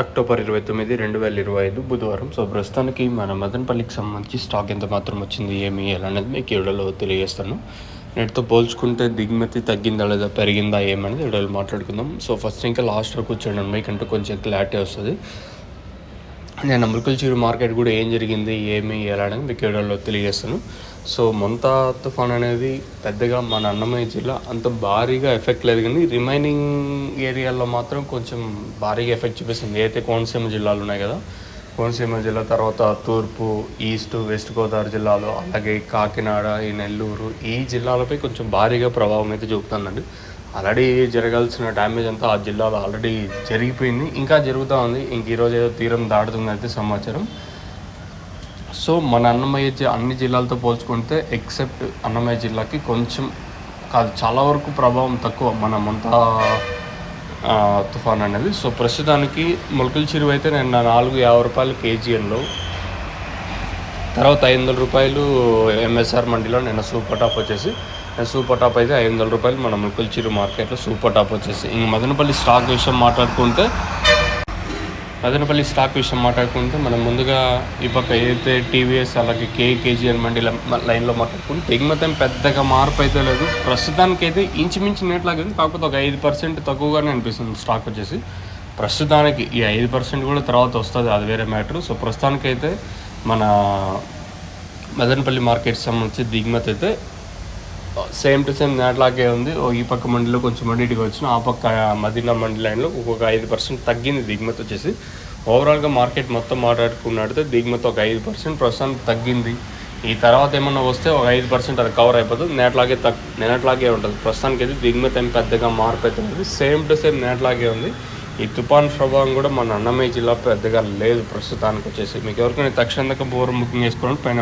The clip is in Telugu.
అక్టోబర్ 29, 2025 బుధవారం. సో ప్రస్తుతానికి మన మదనపల్లికి సంబంధించి స్టాక్ ఎంత మాత్రం వచ్చింది, ఏమి ఎలా అనేది మీకు ఈ వీడియోలో తెలియజేస్తాను. నేటితో పోల్చుకుంటే దిగుమతి తగ్గిందా లేదా పెరిగిందా ఏమనేది వీడియోలో మాట్లాడుకుందాం. సో ఫస్ట్ ఇంకా లాస్ట్ వరకు వచ్చాను మీకంటూ కొంచెం క్లారిటీ వస్తుంది. నేను ముల్కల్చూరు మార్కెట్ కూడా ఏం జరిగింది, ఏమి ఎలా అనేది మీకు వీడియోలో తెలియజేస్తాను. సో మొంతా తుఫాన్ అనేది పెద్దగా మన అన్నమయ్య జిల్లా అంత భారీగా ఎఫెక్ట్ లేదు, కానీ రిమైనింగ్ ఏరియాల్లో మాత్రం కొంచెం భారీగా ఎఫెక్ట్ చూపిస్తుంది. అయితే కోనసీమ జిల్లాలు ఉన్నాయి కదా, కోనసీమ జిల్లా తర్వాత తూర్పు, ఈస్ట్, వెస్ట్ గోదావరి జిల్లాలో, అలాగే కాకినాడ, ఈ నెల్లూరు, ఈ జిల్లాలపై కొంచెం భారీగా ప్రభావం అయితే చూపుతుందండి. ఆల్రెడీ జరగాల్సిన డ్యామేజ్ అంతా ఆ జిల్లాలో ఆల్రెడీ జరిగిపోయింది, ఇంకా జరుగుతూ ఉంది. ఇంక ఈరోజు ఏదో తీరం దాటుతుందైతే సమాచారం. సో మన అన్నమయ్య అన్ని జిల్లాలతో పోల్చుకుంటే ఎక్సెప్ట్ అన్నమయ్య జిల్లాకి కొంచెం కాదు, చాలా వరకు ప్రభావం తక్కువ మన మొంతా తుఫాన్ అనేది. సో ప్రస్తుతానికి మొలకల్చెరువు అయితే నిన్న 450 రూపాయలు కేజీఎల్లో, తర్వాత 500 రూపాయలు ఎంఎస్ఆర్ మండీలో నిన్న సూపర్ టాప్ వచ్చేసి. సూపర్ టాప్ అయితే 500 రూపాయలు మన మొలకల్చెరువు మార్కెట్లో సూపర్ టాప్ వచ్చేసి. ఇంక మదనపల్లి స్టాక్ విషయం మాట్లాడుకుంటే మనం ముందుగా ఈ పక్క ఏదైతే టీవీఎస్ అలాగే కేజీఎన్ మండీ లైన్లో మాట్లాడుకుంటే దిగుమతి పెద్దగా మార్పు అయితే లేదు. ప్రస్తుతానికైతే ఇంచుమించు నేట్లాగా ఉంది, కాకపోతే ఒక 5% తక్కువగానే అనిపిస్తుంది స్టాక్ వచ్చేసి ప్రస్తుతానికి. ఈ 5% కూడా తర్వాత వస్తుంది, అది వేరే మ్యాటర్. సో ప్రస్తుతానికైతే మన మదనపల్లి మార్కెట్ సంబంధించి దిగుమతి అయితే సేమ్ టు సేమ్ నేట్లాగే ఉంది. ఈ పక్క మండీలో కొంచెం మండీటికి వచ్చిన, ఆ పక్క మదీనా మండీ లైన్లో ఒక్కొక్క 5% తగ్గింది దిగుమతి వచ్చేసి. ఓవరాల్గా మార్కెట్ మొత్తం మాట్లాడుకున్నట్టు దిగుమతి ఒక 5% ప్రస్తుతానికి తగ్గింది. ఈ తర్వాత ఏమన్నా వస్తే ఒక 5% అది కవర్ అయిపోతుంది, నేట్లాగే ఉంటుంది. ప్రస్తుతానికి అయితే దిగుమతి ఏం పెద్దగా మార్పు అయితే ఉంది, సేమ్ టు సేమ్ నేట్లాగే ఉంది. ఈ తుఫాన్ ప్రభావం కూడా మన అన్నమయ్య జిల్లా పెద్దగా లేదు ప్రస్తుతానికి వచ్చేసి. మీకు ఎవరికైనా తక్షణ బోర్ బుకింగ్ చేసుకోవడం పైన